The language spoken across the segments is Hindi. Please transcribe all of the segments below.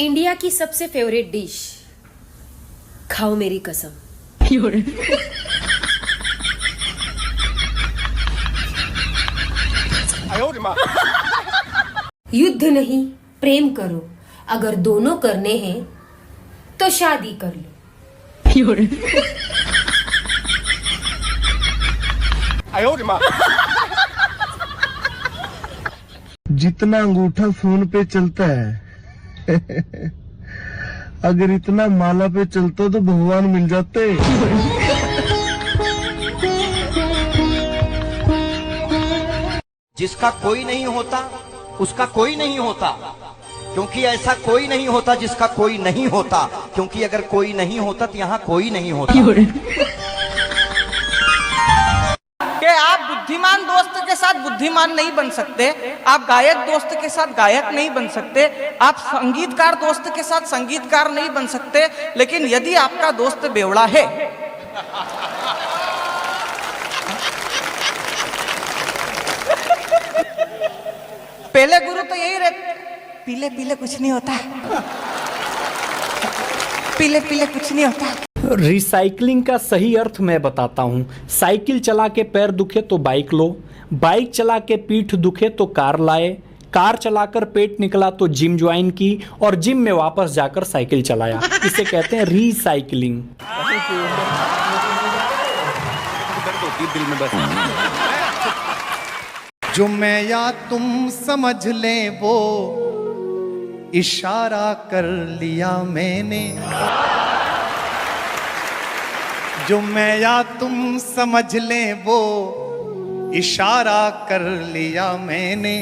इंडिया की सबसे फेवरेट डिश, खाओ मेरी कसम। युद्ध नहीं प्रेम करो, अगर दोनों करने हैं तो शादी कर लो। जितना अंगूठा फोन पे चलता है अगर इतना माला पे चलता तो भगवान मिल जाते। जिसका कोई नहीं होता उसका कोई नहीं होता, क्योंकि ऐसा कोई नहीं होता जिसका कोई नहीं होता, क्योंकि अगर कोई नहीं होता तो यहाँ कोई नहीं होता। कि आप बुद्धिमान दोस्त के साथ बुद्धिमान नहीं बन सकते, आप गायक दोस्त के साथ गायक नहीं बन सकते, आप संगीतकार दोस्त के साथ संगीतकार नहीं बन सकते, लेकिन यदि आपका दोस्त बेवड़ा है पहले गुरु तो यही रहते, पीले पीले कुछ नहीं होता, पीले पीले कुछ नहीं होता। रिसाइकलिंग का सही अर्थ मैं बताता हूँ। साइकिल चला के पैर दुखे तो बाइक लो, बाइक चला के पीठ दुखे तो कार लाए, कार चलाकर पेट निकला तो जिम ज्वाइन की, और जिम में वापस जाकर साइकिल चलाया। इसे कहते हैं रिसाइकलिंग। जो मैं या तुम समझ ले वो इशारा कर लिया मैंने, जो मैं या तुम समझ ले वो इशारा कर लिया मैंने।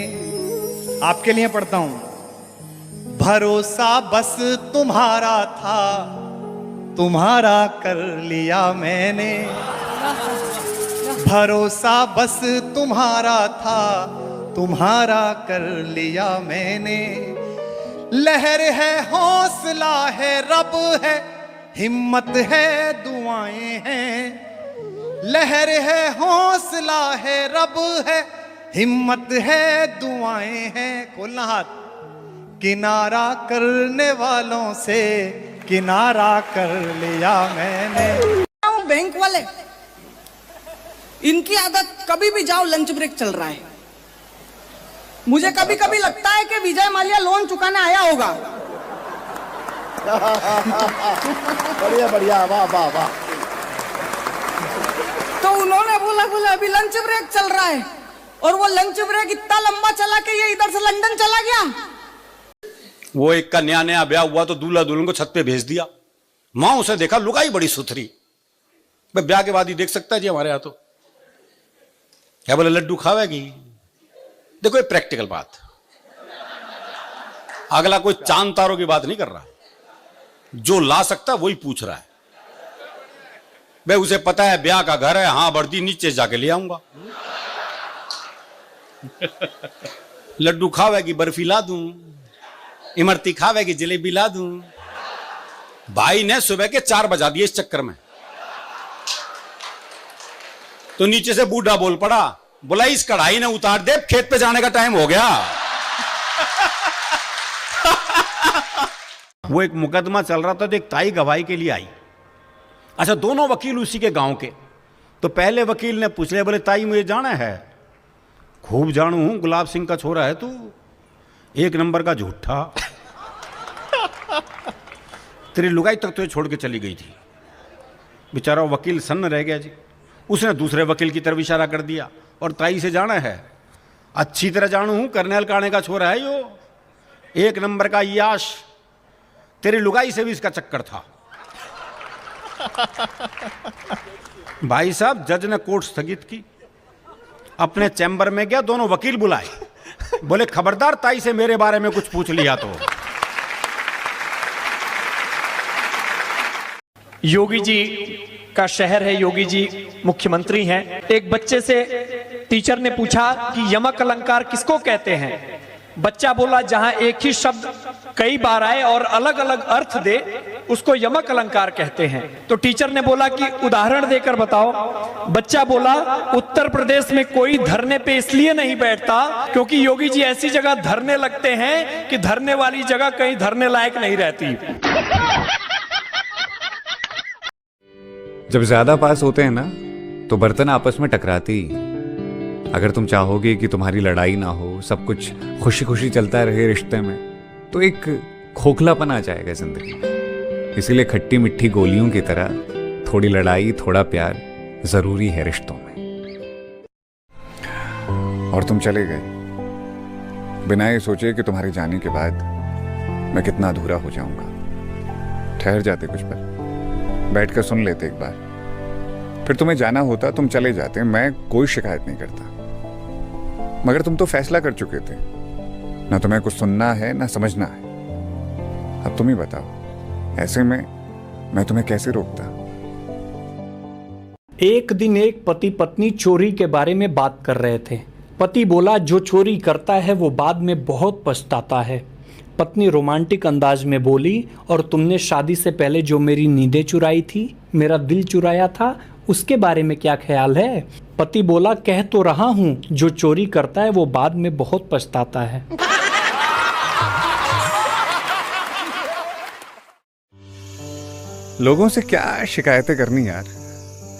आपके लिए पढ़ता हूं। भरोसा बस तुम्हारा था, तुम्हारा कर लिया मैंने। भरोसा बस तुम्हारा था, तुम्हारा कर लिया मैंने। लहर है हौसला है रब है, हिम्मत है दुआएं हैं। लहर है हौसला है रब है, हिम्मत है दुआएं हैं। खोलना हाथ। किनारा करने वालों से किनारा कर लिया मैंने। बैंक वाले, इनकी आदत, कभी भी जाओ लंच ब्रेक चल रहा है। मुझे कभी कभी लगता है कि विजय माल्या लोन चुकाने आया होगा। बढ़िया बढ़िया, वाह वाह वाह। तो उन्होंने बोला अभी लंच ब्रेक चल रहा है, और वो लंच ब्रेक इतना लंबा चला कि ये इधर से लंदन चला गया। वो एक का नया नया ब्याह हुआ तो दूल्हा दुल्हन को छत पे भेज दिया। मां उसे देखा, लुगाई बड़ी सुथरी। मैं ब्याह के बाद ही देख सकता है जी हमारे यहां तो। क्या बोले, लड्डू खावेगी? देखो ये प्रैक्टिकल बात, अगला कोई चांद तारों की बात नहीं कर रहा, जो ला सकता वही पूछ रहा है। भाई उसे पता है ब्याह का घर है, हां बढ़ती नीचे जाके ले आऊंगा। लड्डू खावेगी, बर्फी ला दूं, इमरती खावेगी, जलेबी ला दूं। भाई ने सुबह के 4 बजा दिए इस चक्कर में। तो नीचे से बूढ़ा बोल पड़ा, बोला इस कढ़ाई ने उतार दे, खेत पे जाने का टाइम हो गया। वो एक मुकदमा चल रहा था तो एक ताई गवाही के लिए आई। अच्छा, दोनों वकील उसी के गांव के। तो पहले वकील ने पूछ लिया, बोले ताई मुझे जाना है। खूब जानू हूं, गुलाब सिंह का छोरा है तू, 1 नंबर का झूठा। तेरी लुगाई तक तो छोड़ के चली गई थी। बेचारा वकील सन्न रह गया जी। उसने दूसरे वकील की तरफ इशारा कर दिया, और ताई से जाना है। अच्छी तरह जानू हूं, करनेल काणे का छोरा है यो, 1 नंबर का याश। तेरी लुगाई से भी इसका चक्कर था। भाई साहब, जज ने कोर्ट स्थगित की, अपने चैम्बर में गया, दोनों वकील बुलाए। बोले खबरदार ताई से मेरे बारे में कुछ पूछ लिया तो। योगी जी का शहर है, योगी जी मुख्यमंत्री हैं। एक बच्चे से टीचर ने पूछा कि यमक अलंकार किसको कहते हैं। बच्चा बोला, जहां एक ही शब्द कई बार आए और अलग अलग अर्थ दे, उसको यमक अलंकार कहते हैं। तो टीचर ने बोला कि उदाहरण देकर बताओ। बच्चा बोला, उत्तर प्रदेश में कोई धरने पे इसलिए नहीं बैठता क्योंकि योगी जी ऐसी जगह धरने लगते हैं कि धरने वाली जगह कहीं धरने लायक नहीं रहती। जब ज्यादा पास होते हैं ना तो बर्तन आपस में टकराते ही। अगर तुम चाहोगे कि तुम्हारी लड़ाई ना हो, सब कुछ खुशी खुशी चलता रहे रिश्ते में, तो एक खोखलापन आ जाएगा जिंदगी में। इसीलिए खट्टी मिट्टी गोलियों की तरह थोड़ी लड़ाई, थोड़ा प्यार जरूरी है रिश्तों में। और तुम चले गए बिना ये सोचे कि तुम्हारे जाने के बाद मैं कितना अधूरा हो जाऊंगा। ठहर जाते कुछ पल, बैठकर सुन लेते एक बार, फिर तुम्हें जाना होता तुम चले जाते, मैं कोई शिकायत नहीं करता। मगर तुम तो फैसला कर चुके थे, ना तुम्हें कुछ सुनना है ना समझना है। अब तुम ही बताओ, ऐसे में मैं तुम्हें कैसे रोकता। एक दिन एक पति पत्नी चोरी के बारे में बात कर रहे थे। पति बोला, जो चोरी करता है वो बाद में बहुत पछताता है। पत्नी रोमांटिक अंदाज में बोली, और तुमने शादी से पहले जो मेरी नींदें चुराई थी, मेरा दिल चुराया था, उसके बारे में क्या ख्याल है? पति बोला, कह तो रहा हूं, जो चोरी करता है वो बाद में बहुत पछताता है। लोगों से क्या शिकायतें करनी यार,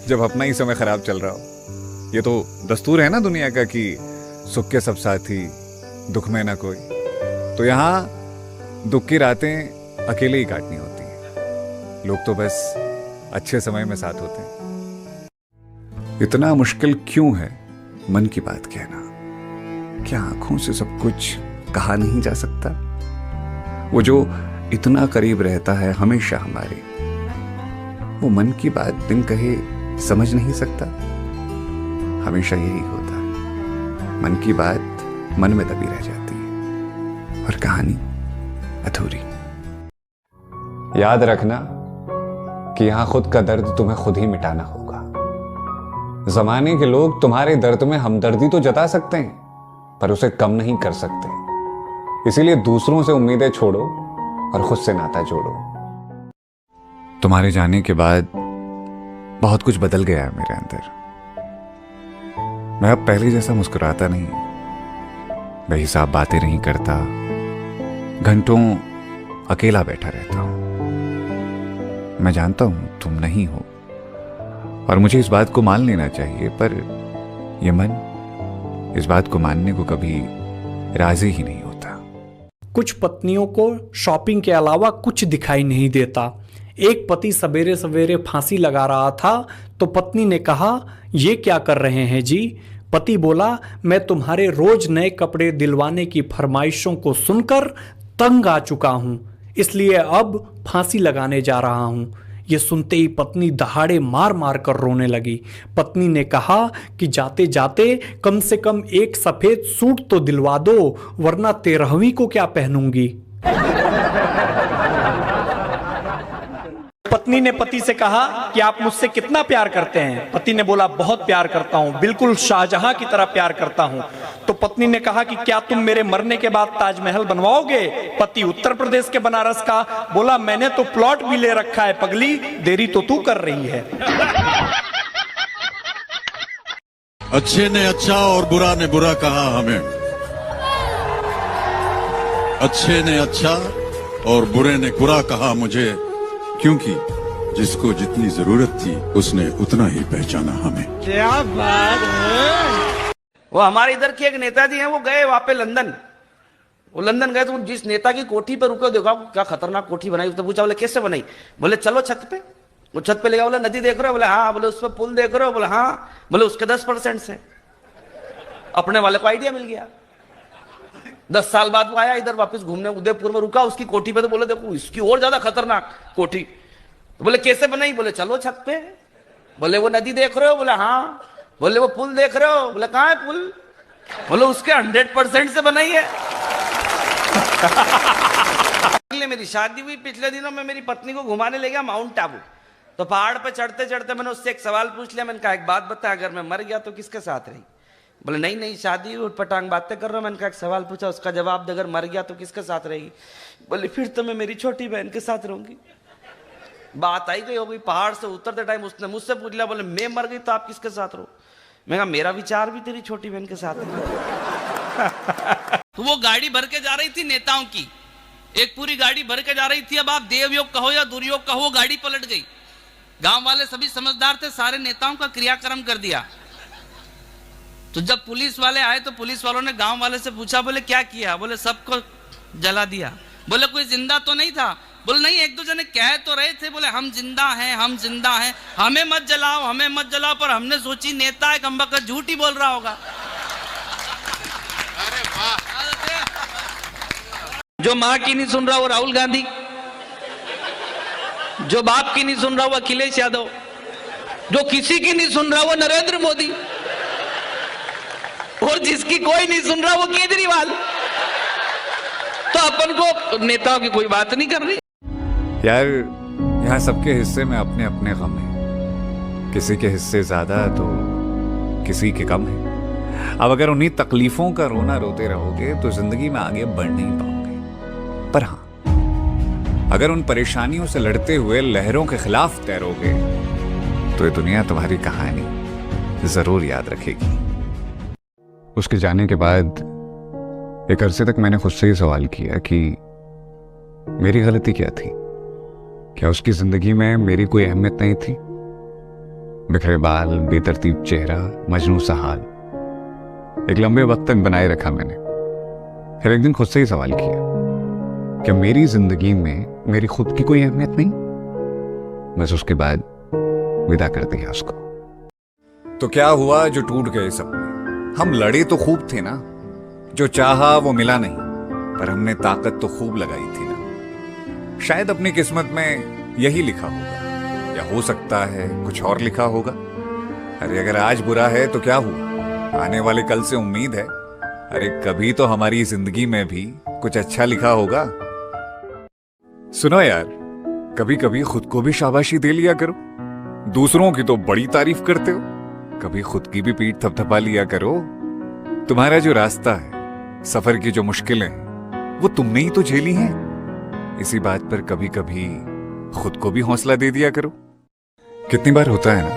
जब अपना ही समय खराब चल रहा हो। ये तो दस्तूर है ना दुनिया का कि सुख के सब साथी, दुख में ना कोई। तो यहाँ दुख की रातें अकेले ही काटनी होती हैं। लोग तो बस अच्छे समय में साथ होते हैं। इतना मुश्किल क्यों है मन की बात कहना? क्या आंखों से सब कुछ कहा नहीं जा सकता? वो जो इतना करीब रहता है हमेशा हमारे, वो मन की बात बिन कहे समझ नहीं सकता? हमेशा यही होता है, मन की बात मन में दबी रह जाती है और कहानी अधूरी। याद रखना कि यहां खुद का दर्द तुम्हें खुद ही मिटाना होगा। जमाने के लोग तुम्हारे दर्द में हमदर्दी तो जता सकते हैं, पर उसे कम नहीं कर सकते। इसीलिए दूसरों से उम्मीदें छोड़ो और खुद से नाता जोड़ो। तुम्हारे जाने के बाद बहुत कुछ बदल गया है मेरे अंदर। मैं अब पहले जैसा मुस्कुराता नहीं, बेहिसाब बातें नहीं करता, घंटों अकेला बैठा रहता हूं। मैं जानता हूं तुम नहीं हो और मुझे इस बात को मान लेना चाहिए, पर यह मन इस बात को मानने को कभी राजी ही नहीं होता। कुछ पत्नियों को शॉपिंग के अलावा कुछ दिखाई नहीं देता। एक पति सवेरे सवेरे फांसी लगा रहा था तो पत्नी ने कहा, ये क्या कर रहे हैं जी? पति बोला, मैं तुम्हारे रोज नए कपड़े दिलवाने की फरमाइशों को सुनकर तंग आ चुका हूं, इसलिए अब फांसी लगाने जा रहा हूं। ये सुनते ही पत्नी दहाड़े मार मार कर रोने लगी। पत्नी ने कहा कि जाते जाते कम से कम एक सफेद सूट तो दिलवा दो, वरना 13वीं को क्या पहनूंगी। पत्नी ने पति से कहा कि आप मुझसे कितना प्यार करते हैं? पति ने बोला, बहुत प्यार करता हूं, बिल्कुल शाहजहां की तरह प्यार करता हूं। तो पत्नी ने कहा कि क्या तुम मेरे मरने के बाद ताजमहल बनवाओगे? पति उत्तर प्रदेश के बनारस का बोला, मैंने तो प्लॉट भी ले रखा है पगली, देरी तो तू कर रही है। अच्छे ने अच्छा और बुरा ने बुरा कहा हमें। अच्छे ने अच्छा और बुरे ने बुरा कहा मुझे, क्योंकि जिसको जितनी जरूरत थी उसने उतना ही पहचाना हमें। क्या बात है। वो हमारे इधर के एक नेताजी हैं, वो गए वहां पे लंदन। वो लंदन गए तो जिस नेता की कोठी पर रुके, देखा क्या खतरनाक कोठी बनाई। उसने पूछा, बोले कैसे बनाई? बोले चलो छत पे। वो छत पे ले गया, बोले नदी देख रहे हो? बोले हाँ। बोले उस पर पुल देख रहे हो? बोले हाँ। बोले उसके 10% से। अपने वाले को आइडिया मिल गया। 10 साल बाद वो आया इधर वापस घूमने, उदयपुर में रुका उसकी कोठी पे, तो बोले देखो इसकी और ज्यादा खतरनाक कोठी। तो बोले कैसे बनाई? बोले चलो छत पे। बोले वो नदी देख रहे हो? बोले हाँ। बोले वो पुल देख रहे हो? बोले कहाँ है पुल? बोले उसके 100% से बनाई है। मेरी शादी हुई पिछले दिनों में, मेरी पत्नी को घुमाने ले गया माउंट आबू। तो पहाड़ पे चढ़ते चढ़ते मैंने उससे एक सवाल पूछ लिया। मैंने कहा एक बात बता, अगर मैं मर गया तो किसके साथ रही? बोले नहीं नहीं शादी उठ पटांग बातें कर रहा हूं। मैंने कहा एक सवाल पूछा, उसका जवाब दे, अगर मर गया तो किसके साथ रहेगी? बोले फिर तो मैं मेरी छोटी बहन के साथ रहूंगी। बात आई गई हो गई, पहाड़ से उतरते टाइम उसने मुझसे पूछ लिया, बोले मैं मर गई तो आप किसके साथ रहो? मैं कहा मेरा विचार भी तेरी छोटी बहन के साथ है। तो वो गाड़ी भर के जा रही थी नेताओं की, एक पूरी गाड़ी भर के जा रही थी। अब आप देवयोग कहो या दुर्योग कहो, गाड़ी पलट गई। गांव वाले सभी समझदार थे, सारे नेताओं का क्रियाक्रम कर दिया। तो जब पुलिस वाले आए तो पुलिस वालों ने गांव वाले से पूछा, बोले क्या किया? बोले सबको जला दिया। बोले कोई जिंदा तो नहीं था? बोले नहीं, एक दो जने कह तो रहे थे, बोले हम जिंदा हैं, हम जिंदा हैं, हमें मत जलाओ, हमें मत जलाओ। पर हमने सोची नेता है, कमबख्त झूठ ही बोल रहा होगा। अरे वाह। जो माँ की नहीं सुन रहा वो राहुल गांधी, जो बाप की नहीं सुन रहा वो अखिलेश यादव, जो किसी की नहीं सुन रहा वो नरेंद्र मोदी, और जिसकी कोई नहीं सुन रहा वो केजरीवाल। तो अपन को नेताओं की कोई बात नहीं कर रही यार। यहाँ सबके हिस्से में अपने अपने गम है, किसी के हिस्से ज्यादा तो किसी के कम है। अब अगर उन्हीं तकलीफों का रोना रोते रहोगे तो जिंदगी में आगे बढ़ नहीं पाओगे। पर हाँ, अगर उन परेशानियों से लड़ते हुए लहरों के खिलाफ तैरोगे तो ये दुनिया तुम्हारी कहानी जरूर याद रखेगी। उसके जाने के बाद एक अरसे तक मैंने खुद से ही सवाल किया कि मेरी गलती क्या थी? क्या उसकी जिंदगी में मेरी कोई अहमियत नहीं थी? बिखरे बाल, बेतरतीब चेहरा, मजनू सा हाल, एक लंबे वक्त तक बनाए रखा मैंने। फिर एक दिन खुद से ही सवाल किया, क्या मेरी जिंदगी में मेरी खुद की कोई अहमियत नहीं? बस उसके बाद विदा कर दिया उसको। तो क्या हुआ जो टूट गए सपने? हम लड़े तो खूब थे ना, जो चाहा वो मिला नहीं, पर हमने ताकत तो खूब लगाई थी ना। शायद अपनी किस्मत में यही लिखा होगा, या हो सकता है कुछ और लिखा होगा। अरे अगर आज बुरा है तो क्या हुआ, आने वाले कल से उम्मीद है। अरे कभी तो हमारी जिंदगी में भी कुछ अच्छा लिखा होगा। सुनो यार, कभी कभी खुद को भी शाबाशी दे लिया करो। दूसरों की तो बड़ी तारीफ करते हो, कभी खुद की भी पीठ थपथपा लिया करो। तुम्हारा जो रास्ता है, सफर की जो मुश्किलें हैं, वो तुमने ही तो झेली हैं। इसी बात पर कभी कभी खुद को भी हौसला दे दिया करो। कितनी बार होता है ना,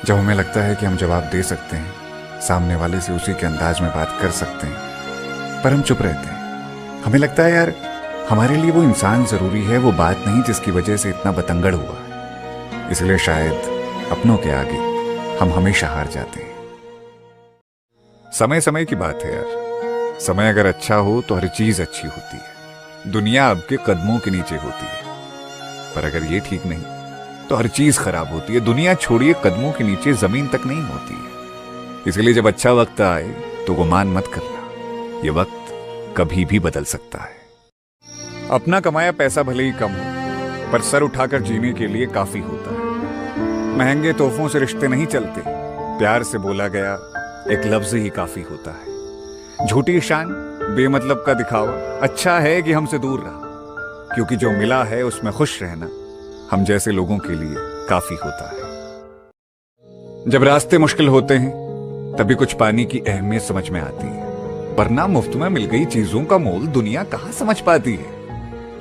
जब हमें लगता है कि हम जवाब दे सकते हैं, सामने वाले से उसी के अंदाज में बात कर सकते हैं, पर हम चुप रहते हैं। हमें लगता है यार हमारे लिए वो इंसान जरूरी है, वो बात नहीं जिसकी वजह से इतना बतंगड़ हुआ है। इसलिए शायद अपनों के आगे हम हमेशा हार जाते हैं। समय समय की बात है यार, समय अगर अच्छा हो तो हर चीज अच्छी होती है। दुनिया आपके कदमों के नीचे होती है, पर अगर ये ठीक नहीं तो हर चीज खराब होती है। दुनिया छोड़िए, कदमों के नीचे जमीन तक नहीं होती है। इसलिए जब अच्छा वक्त आए तो गुमान मत करना, ये वक्त कभी भी बदल सकता है। अपना कमाया पैसा भले ही कम हो, पर सर उठाकर जीने के लिए काफी होता है। महंगे तोहफों से रिश्ते नहीं चलते, प्यार से बोला गया एक लफ्ज ही काफी होता है। झूठी शान, बेमतलब का दिखावा, अच्छा है कि हमसे दूर रहा, क्योंकि जो मिला है उसमें खुश रहना हम जैसे लोगों के लिए काफी होता है। जब रास्ते मुश्किल होते हैं तभी कुछ पाने की अहमियत समझ में आती है, वरना मुफ्त में मिल गई चीजों का मोल दुनिया कहां समझ पाती है।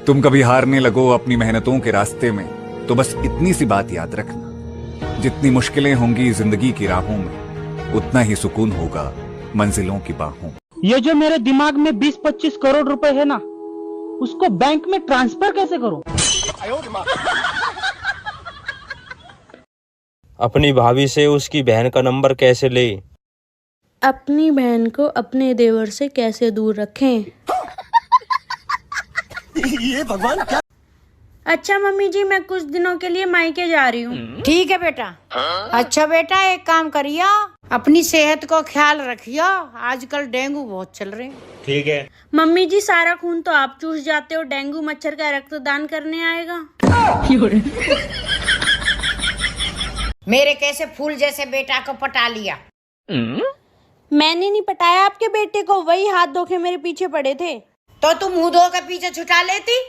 तुम कभी हारने लगो अपनी मेहनतों के रास्ते में तो बस इतनी सी बात याद रखना, जितनी मुश्किलें होंगी जिंदगी की राहों में, उतना ही सुकून होगा मंजिलों की बाहों। ये जो मेरे दिमाग में 20-25 करोड़ रुपए है ना, उसको बैंक में ट्रांसफर कैसे करूं? अपनी भाभी से उसकी बहन का नंबर कैसे ले? अपनी बहन को अपने देवर से कैसे दूर रखें? ये भगवान क्या? अच्छा मम्मी जी, मैं कुछ दिनों के लिए मायके जा रही हूँ। ठीक है बेटा। अच्छा बेटा, एक काम करियो, अपनी सेहत को ख्याल रखियो, आजकल डेंगू बहुत चल रहे हैं। ठीक है। मम्मी जी, सारा खून तो आप चूस जाते हो, डेंगू मच्छर का रक्तदान करने आएगा? मेरे कैसे फूल जैसे बेटा को पटा लिया। मैंने नहीं पटाया आपके बेटे को, वही हाथ धो के मेरे पीछे पड़े थे। तो तुम मुंह धो के पीछे छुटा लेती।